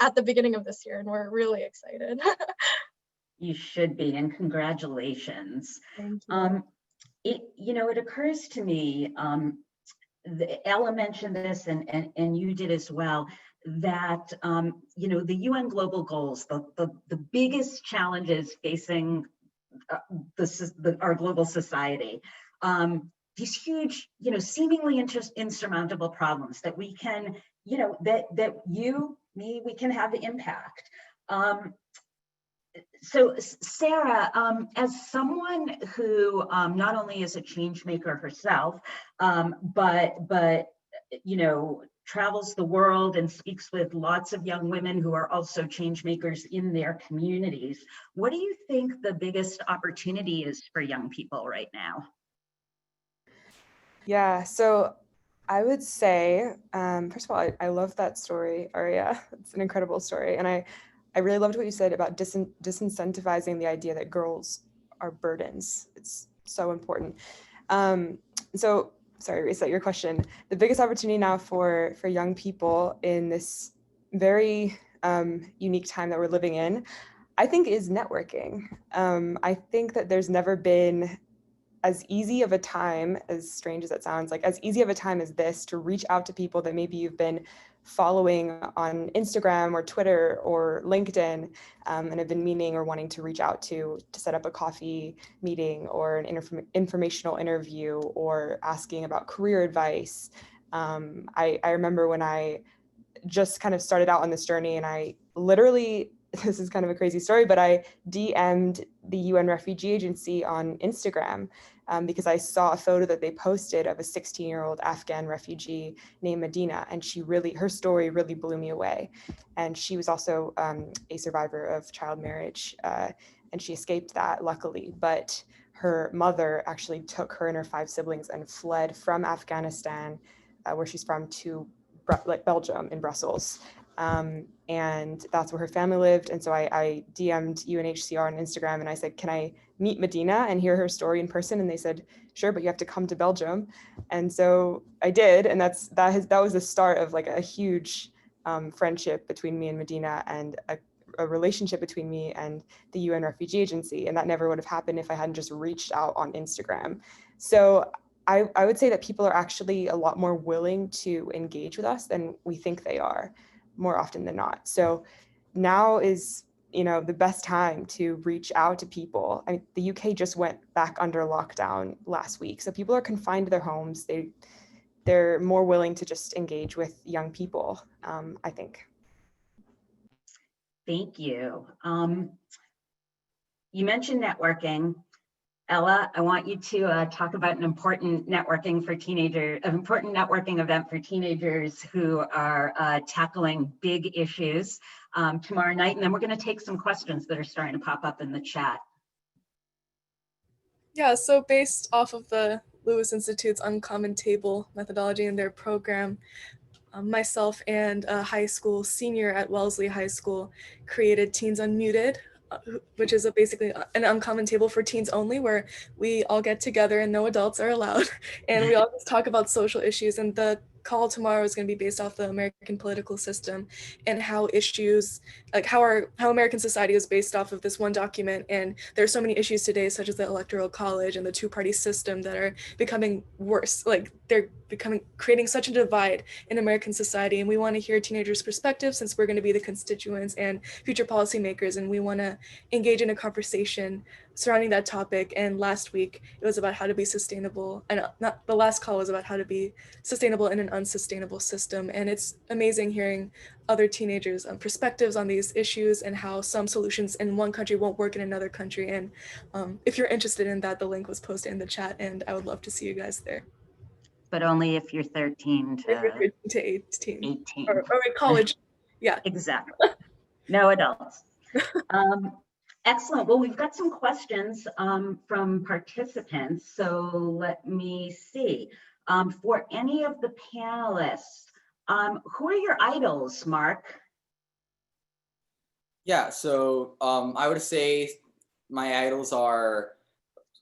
C: at the beginning of this year, and we're really excited.
A: You should be, and congratulations.
C: Thank you.
A: it occurs to me, Ella mentioned this and you did as well, that, the UN global goals, the biggest challenges facing our global society, these huge, seemingly insurmountable problems that we can, that you, me, we can have impact. So Sarah, as someone who not only is a change maker herself, but travels the world and speaks with lots of young women who are also change makers in their communities, what do you think the biggest opportunity is for young people right now?
D: Yeah, so I would say, first of all, I love that story, Aria. It's an incredible story. And I really loved what you said about disincentivizing the idea that girls are burdens. It's so important. So, sorry, reset your question. The biggest opportunity now for young people in this very unique time that we're living in, I think, is networking. I think that there's never been as easy of a time, as strange as that sounds, like as easy of a time as this to reach out to people that maybe you've been following on Instagram or Twitter or LinkedIn, and have been meaning or wanting to reach out to set up a coffee meeting or an informational interview or asking about career advice. I remember when I just kind of started out on this journey, and I literally, this is kind of a crazy story, but I DM'd the UN Refugee Agency on Instagram because I saw a photo that they posted of a 16-year-old Afghan refugee named Medina, and her story really blew me away. And she was also a survivor of child marriage, and she escaped that, luckily. But her mother actually took her and her 5 siblings and fled from Afghanistan, where she's from, to Belgium, in Brussels. And that's where her family lived. And so I DM'd UNHCR on Instagram and I said, can I meet Medina and hear her story in person? And they said, sure, but you have to come to Belgium. And so I did. And that was the start of like a huge friendship between me and Medina, and a relationship between me and the UN Refugee Agency. And that never would have happened if I hadn't just reached out on Instagram. So I would say that people are actually a lot more willing to engage with us than we think they are, more often than not. So now is, the best time to reach out to people. The UK just went back under lockdown last week. So people are confined to their homes. They're more willing to just engage with young people, I think.
A: Thank you. You mentioned networking. Ella, I want you to talk about an important networking event for teenagers who are tackling big issues tomorrow night. And then we're going to take some questions that are starting to pop up in the chat.
F: Yeah, so based off of the Lewis Institute's Uncommon Table methodology in their program, myself and a high school senior at Wellesley High School created Teens Unmuted, which is basically an uncommon table for teens only, where we all get together and no adults are allowed, and we all just talk about social issues. And the call tomorrow is going to be based off the American political system and how issues, like how American society is based off of this one document. And there's so many issues today, such as the Electoral College and the two-party system, that are becoming worse. Like they're creating such a divide in American society. And we want to hear teenagers' perspectives, since we're going to be the constituents and future policymakers, and we want to engage in a conversation surrounding that topic. And last week it was about how to be sustainable, and not the last call was about how to be sustainable in an unsustainable system. And it's amazing hearing other teenagers' perspectives on these issues and how some solutions in one country won't work in another country. And if you're interested in that, the link was posted in the chat, and I would love to see you guys there.
A: But only if you're 13
F: to 18.
A: 18.
F: Or college. Yeah.
A: Exactly. No adults. Excellent. Well, we've got some questions from participants. So let me see. For any of the panelists, who are your idols, Mark?
E: Yeah, so I would say my idols are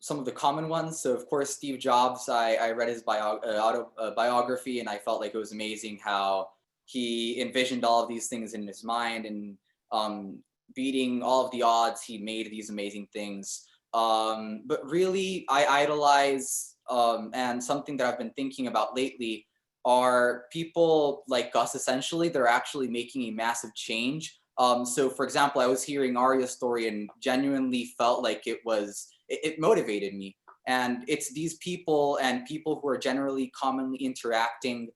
E: some of the common ones. So of course, Steve Jobs, I read his biography, and I felt like it was amazing how he envisioned all of these things in his mind, and beating all of the odds, he made these amazing things. But really, I idolize, and something that I've been thinking about lately are people like us, essentially. They're actually making a massive change. So for example, I was hearing Arya's story and genuinely felt like it motivated me. And it's these people and people who are generally commonly interacting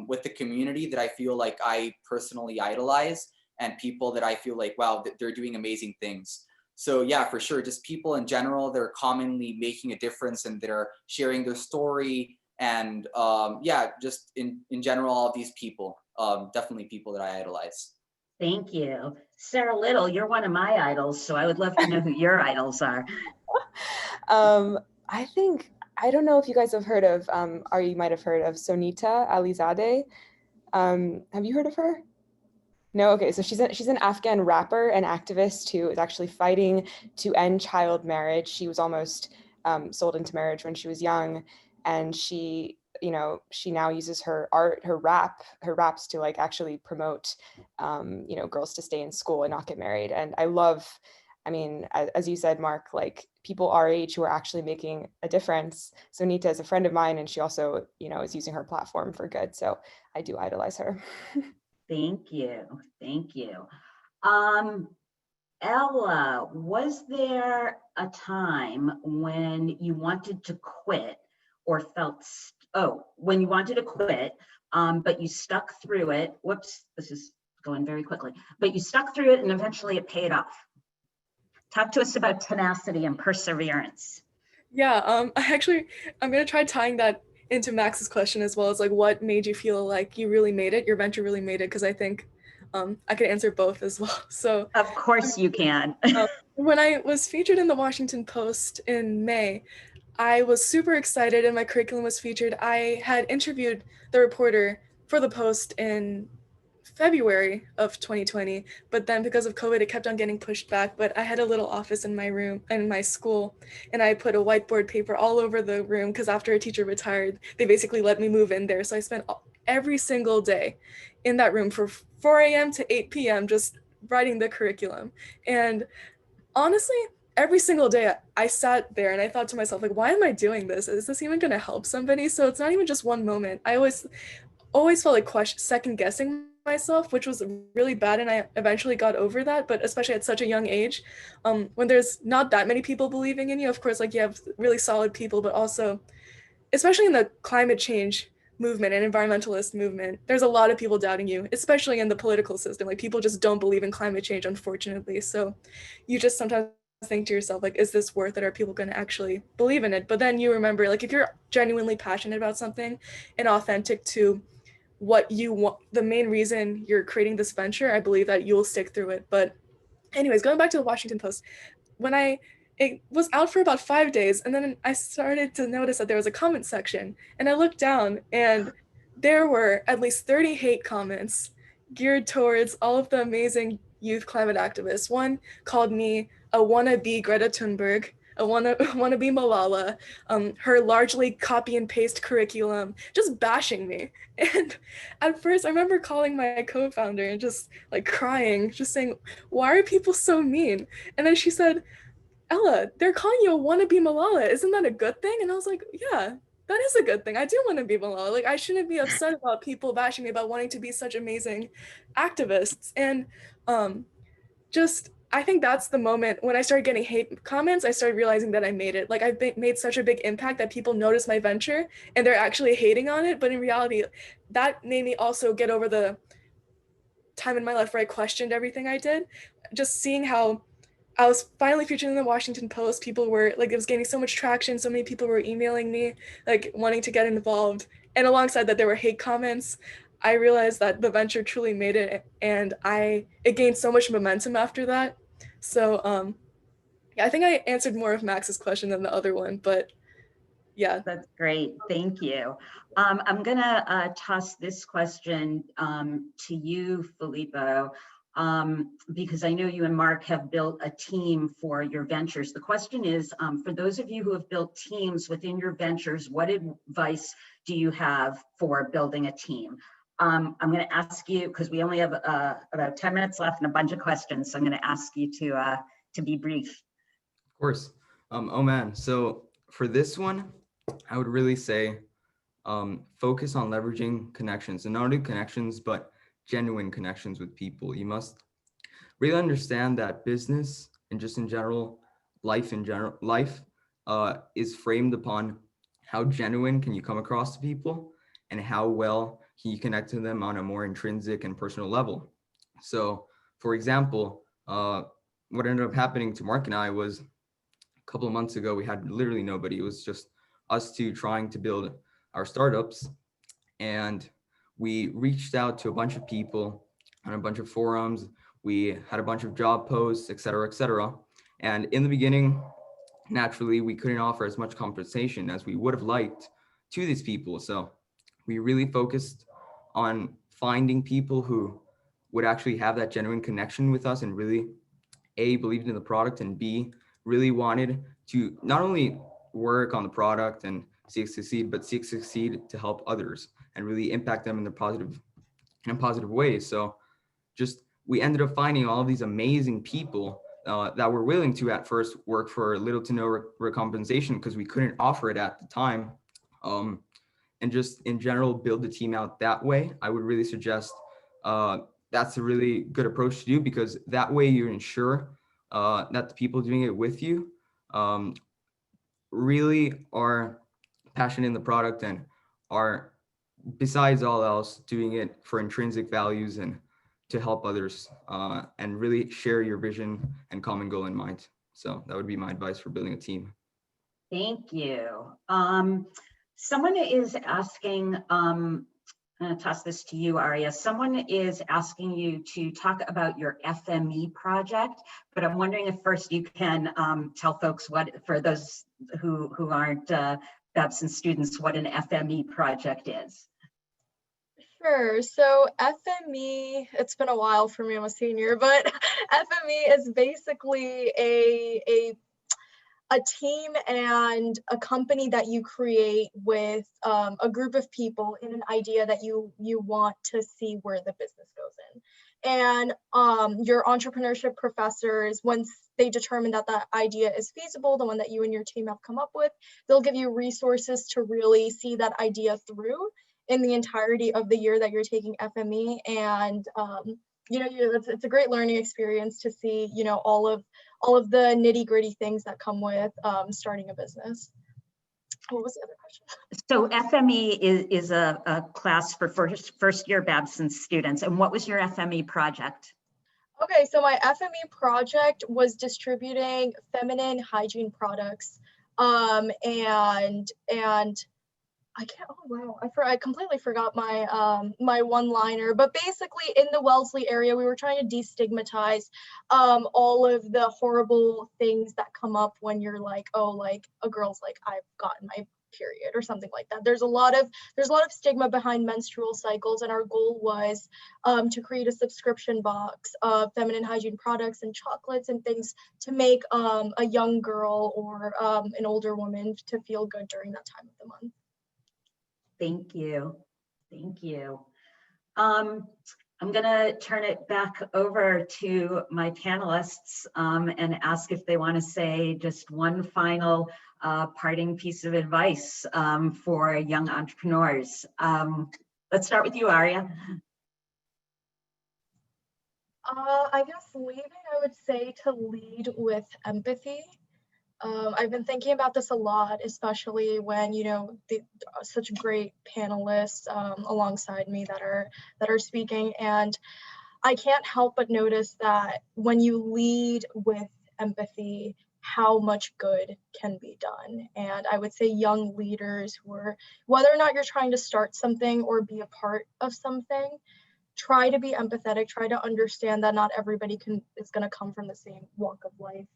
E: with the community that I feel like I personally idolize, and people that I feel like, wow, they're doing amazing things. So yeah, for sure, just people in general, they're commonly making a difference and they're sharing their story. And yeah, just in general, all of these people, definitely people that I idolize.
A: Thank you. Sarah Little, you're one of my idols, so I would love to know who your idols are.
D: I think, I don't know if you guys have heard of, or you might have heard of Sonita Alizadeh. Have you heard of her? No, okay, so she's an Afghan rapper and activist who is actually fighting to end child marriage. She was almost sold into marriage when she was young, and she now uses her art, her raps to like actually promote, girls to stay in school and not get married. And I mean, as you said, Mark, like people our age who are actually making a difference. So Nita is a friend of mine, and she also, is using her platform for good. So I do idolize her.
A: Thank you. Thank you. Ella, was there a time when you wanted to quit or when you wanted to quit, but you stuck through it? Whoops, this is going very quickly. But you stuck through it and eventually it paid off. Talk to us about tenacity and perseverance.
F: Yeah, I'm gonna try tying that into Max's question as well as like what made you feel like you really made it, your venture really made it, because I think I could answer both as well. So
A: of course you can.
F: When I was featured in the Washington Post in May, I was super excited and my curriculum was featured. I had interviewed the reporter for the Post in February of 2020, but then because of COVID, it kept on getting pushed back. But I had a little office in my room, in my school, and I put a whiteboard paper all over the room because after a teacher retired, they basically let me move in there. So I spent every single day in that room from 4 a.m. to 8 p.m. just writing the curriculum. And honestly, every single day I sat there and I thought to myself, like, why am I doing this? Is this even going to help somebody? So it's not even just one moment. I always felt like second guessing myself, which was really bad, and I eventually got over that. But especially at such a young age, when there's not that many people believing in you, of course, like you have really solid people, but also, especially in the climate change movement and environmentalist movement, there's a lot of people doubting you, especially in the political system. Like people just don't believe in climate change, unfortunately. So you just sometimes think to yourself, like, is this worth it? Are people going to actually believe in it? But then you remember, like, if you're genuinely passionate about something and authentic to what you want, the main reason you're creating this venture, I believe that you'll stick through it. But anyways, going back to the Washington Post, it was out for about 5 days, and then I started to notice that there was a comment section, and I looked down and there were at least 30 hate comments geared towards all of the amazing youth climate activists. One called me a wannabe Greta Thunberg, a wannabe Malala, her largely copy and paste curriculum, just bashing me. And at first I remember calling my co-founder and just like crying, just saying, why are people so mean? And then she said, Ella, they're calling you a wannabe Malala. Isn't that a good thing? And I was like, yeah, that is a good thing. I do want to be Malala. Like, I shouldn't be upset about people bashing me about wanting to be such amazing activists. And I think that's the moment when I started getting hate comments, I started realizing that I made it. Like, I've made such a big impact that people notice my venture and they're actually hating on it. But in reality, that made me also get over the time in my life where I questioned everything I did. Just seeing how I was finally featured in the Washington Post. People were like, it was gaining so much traction. So many people were emailing me, like wanting to get involved. And alongside that, there were hate comments. I realized that the venture truly made it, and it gained so much momentum after that. So yeah, I think I answered more of Max's question than the other one, but yeah.
A: That's great. Thank you. I'm going to toss this question to you, Filippo, because I know you and Mark have built a team for your ventures. The question is, for those of you who have built teams within your ventures, what advice do you have for building a team? I'm going to ask you, because we only have about 10 minutes left and a bunch of questions, so I'm going to ask you to be brief.
B: Of course. Oh man, so for this one, I would really say focus on leveraging connections, and not only connections, but genuine connections with people. You must really understand that business and just in general, life is framed upon how genuine can you come across to people and how well can you connect to them on a more intrinsic and personal level. So, for example, what ended up happening to Mark and I was a couple of months ago, we had literally nobody. It was just us two trying to build our startups. And we reached out to a bunch of people on a bunch of forums. We had a bunch of job posts, et cetera, et cetera. And in the beginning, naturally, we couldn't offer as much compensation as we would have liked to these people. So we really focused on finding people who would actually have that genuine connection with us and really A, believed in the product, and B, really wanted to not only work on the product and seek succeed, but seek succeed to help others and really impact them in a positive way. So just we ended up finding all of these amazing people that were willing to at first work for little to no recompensation because we couldn't offer it at the time. And just in general, build the team out that way. I would really suggest that's a really good approach to do, because that way you ensure that the people doing it with you really are passionate in the product and are, besides all else, doing it for intrinsic values and to help others and really share your vision and common goal in mind. So that would be my advice for building a team.
A: Thank you. Someone is asking, I'm going to toss this to you, Aria. Someone is asking you to talk about your FME project, but I'm wondering if first you can tell folks what, for those who aren't Babson students, what an FME project is.
C: Sure. So FME, it's been a while for me, I'm a senior, but FME is basically a team and a company that you create with a group of people in an idea that you want to see where the business goes in. And your entrepreneurship professors, once they determine that that idea is feasible, the one that you and your team have come up with, they'll give you resources to really see that idea through in the entirety of the year that you're taking FME. And you know, it's a great learning experience to see, you know, all of the nitty gritty things that come with starting a business. What was the other question?
A: So FME is a class for first year Babson students. And what was your FME project?
C: Okay, so my FME project was distributing feminine hygiene products, and I can't, oh wow, I completely forgot my my one-liner, but basically in the Wellesley area, we were trying to destigmatize all of the horrible things that come up when you're like, oh, like a girl's like, I've gotten my period or something like that. There's a lot of stigma behind menstrual cycles, and our goal was to create a subscription box of feminine hygiene products and chocolates and things to make a young girl or an older woman to feel good during that time of the month.
A: Thank you. Thank you. I'm going to turn it back over to my panelists and ask if they want to say just one final parting piece of advice for young entrepreneurs. Let's start with you, Aria.
C: I guess leading, I would say to lead with empathy. I've been thinking about this a lot, especially when, you know, such great panelists alongside me that are speaking, and I can't help but notice that when you lead with empathy, how much good can be done. And I would say young leaders who are, whether or not you're trying to start something or be a part of something, try to be empathetic, try to understand that not everybody is going to come from the same walk of life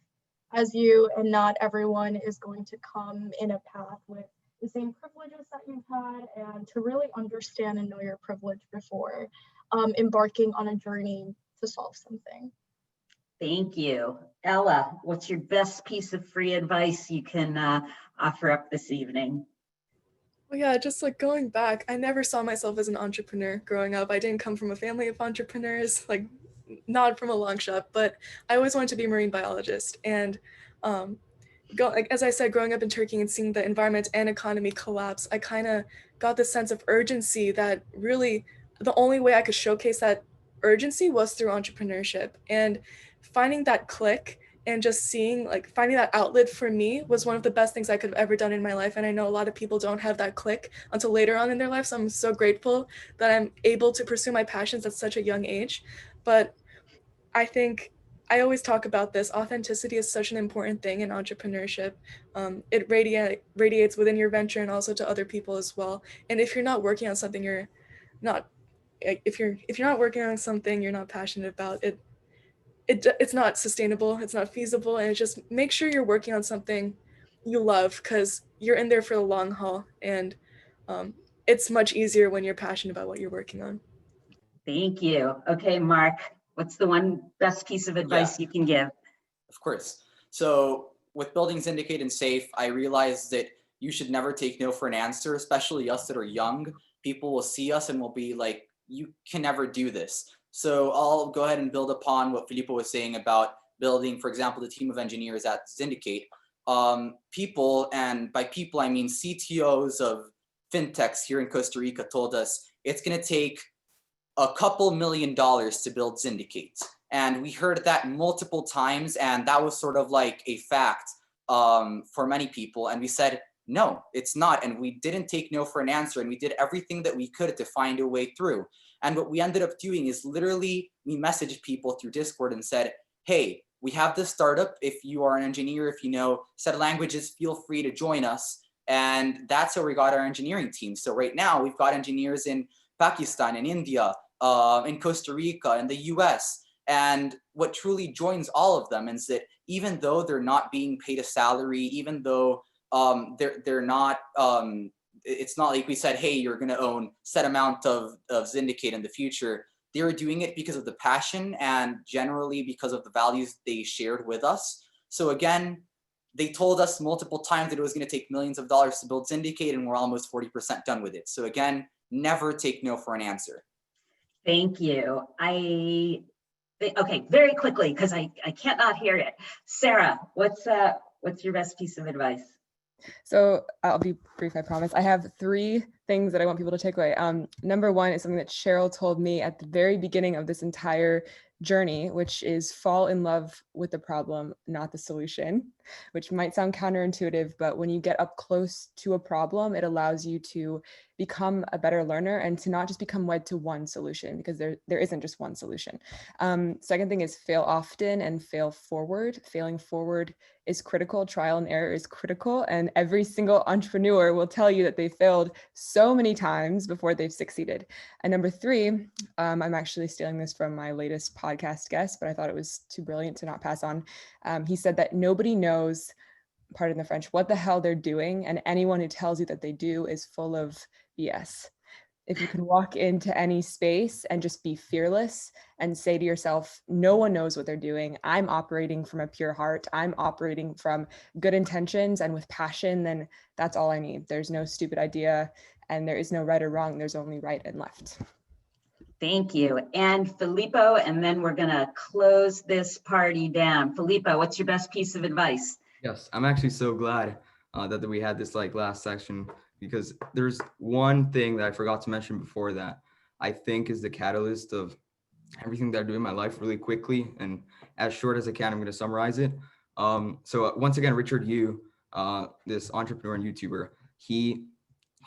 C: as you, and not everyone is going to come in a path with the same privileges that you've had, and to really understand and know your privilege before embarking on a journey to solve something.
A: Thank you. Ella, what's your best piece of free advice you can offer up this evening?
F: Well, yeah, just like going back, I never saw myself as an entrepreneur growing up. I didn't come from a family of entrepreneurs, like not from a long shot, but I always wanted to be a marine biologist. And as I said, growing up in Turkey and seeing the environment and economy collapse, I kind of got this sense of urgency that really the only way I could showcase that urgency was through entrepreneurship. And finding that click and just seeing, like, finding that outlet for me was one of the best things I could have ever done in my life. And I know a lot of people don't have that click until later on in their life. So I'm so grateful that I'm able to pursue my passions at such a young age. But I think I always talk about this. Authenticity is such an important thing in entrepreneurship. It radiates within your venture and also to other people as well. And if you're not working on something you're not, if you're not working on something you're not passionate about, it's not sustainable. It's not feasible. And it just make sure you're working on something you love, because you're in there for the long haul. And it's much easier when you're passionate about what you're working on.
A: Thank you. Okay, Mark, what's the one best piece of advice you can give?
E: Of course. So with building Syndicate and Safe, I realized that you should never take no for an answer, especially us that are young. People will see us and will be like, you can never do this. So I'll go ahead and build upon what Filippo was saying about building, for example, the team of engineers at Syndicate. People, and by people, I mean CTOs of fintechs here in Costa Rica, told us it's going to take a couple $1 million to build Syndicate. And we heard that multiple times, and that was sort of like a fact for many people. And we said, no, it's not. And we didn't take no for an answer. And we did everything that we could to find a way through. And what we ended up doing is literally we messaged people through Discord and said, hey, we have this startup. If you are an engineer, if you know said languages, feel free to join us. And that's how we got our engineering team. So right now we've got engineers in Pakistan, in India, in Costa Rica, in the US. And what truly joins all of them is that even though they're not being paid a salary, even though they're not, it's not like we said, hey, you're going to own set amount of Syndicate in the future. They were doing it because of the passion and generally because of the values they shared with us. So again, they told us multiple times that it was going to take millions of dollars to build Syndicate, and we're almost 40% done with it. So again, never take no for an answer.
A: Thank you. Okay, very quickly, because I cannot hear it. Sarah, what's your best piece of advice?
D: So I'll be brief, I promise. I have 3 things that I want people to take away. Number 1 is something that Cheryl told me at the very beginning of this entire journey, which is fall in love with the problem, not the solution, which might sound counterintuitive, but when you get up close to a problem, it allows you to become a better learner and to not just become wed to one solution, because there isn't just one solution. Second thing is fail often and fail forward. Failing forward is critical. Trial and error is critical. And every single entrepreneur will tell you that they failed so many times before they've succeeded. And number 3, I'm actually stealing this from my latest podcast guest, but I thought it was too brilliant to not pass on. He said that nobody knows, pardon the French, what the hell they're doing. And anyone who tells you that they do is full of BS. If you can walk into any space and just be fearless and say to yourself, no one knows what they're doing. I'm operating from a pure heart. I'm operating from good intentions and with passion, then that's all I need. There's no stupid idea and there is no right or wrong. There's only right and left.
A: Thank you. And Filippo, and then we're going to close this party down. Filippo, what's your best piece of advice?
B: Yes, I'm actually so glad that we had this last section, because there's one thing that I forgot to mention before that I think is the catalyst of everything that I do in my life really quickly. And as short as I can, I'm going to summarize it. So once again, Richard Yu, this entrepreneur and YouTuber, he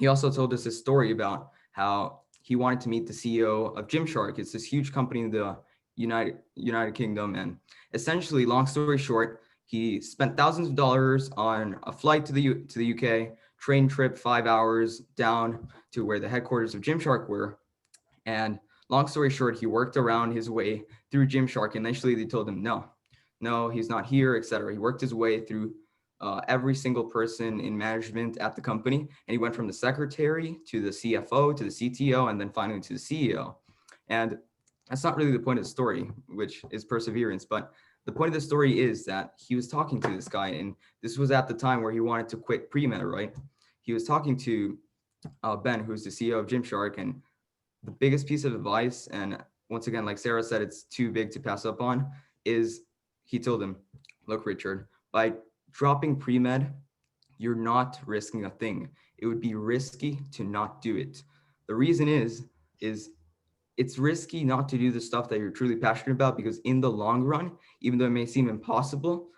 B: also told us this story about how he wanted to meet the CEO of Gymshark. It's this huge company in the United Kingdom. And essentially, long story short, he spent thousands of dollars on a flight to the UK, train trip, 5 hours down to where the headquarters of Gymshark were. And long story short, he worked around his way through Gymshark. And eventually they told him, no, he's not here, etc. He worked his way through every single person in management at the company. And he went from the secretary to the CFO to the CTO, and then finally to the CEO. And that's not really the point of the story, which is perseverance. But the point of the story is that he was talking to this guy, and this was at the time where he wanted to quit pre-med, right? He was talking to Ben, who's the CEO of Gymshark, and the biggest piece of advice, and once again, like Sarah said, it's too big to pass up on, is he told him, look, Richard, by dropping pre-med, you're not risking a thing. It would be risky to not do it. The reason is it's risky not to do the stuff that you're truly passionate about, because in the long run, even though it may seem impossible,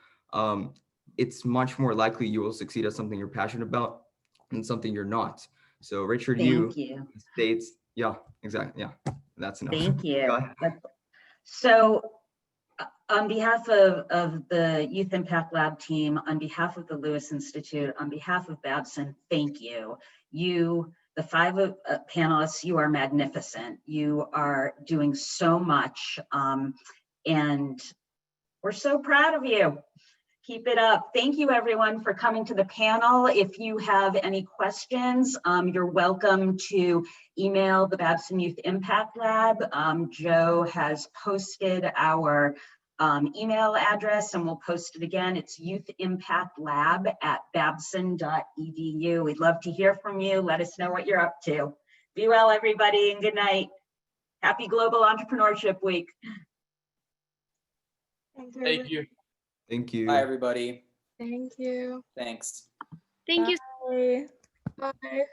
B: it's much more likely you will succeed at something you're passionate about than something you're not. So Richard,
A: Thank you.
B: states, yeah, exactly. Yeah, that's enough.
A: Thank you.
B: Go ahead.
A: So on behalf of the Youth Impact Lab team, on behalf of the Lewis Institute, on behalf of Babson, thank you. You, the 5 panelists, you are magnificent. You are doing so much, and we're so proud of you. Keep it up. Thank you everyone for coming to the panel. If you have any questions, you're welcome to email the Babson Youth Impact Lab. Joe has posted our email address, and we'll post it again. It's youthimpactlab@babson.edu. We'd love to hear from you. Let us know what you're up to. Be well, everybody, and good night. Happy Global Entrepreneurship Week.
G: Thank you.
B: Thank you.
E: Bye, everybody.
C: Thank you.
E: Thanks.
H: Thank you.
F: Bye.
C: Bye.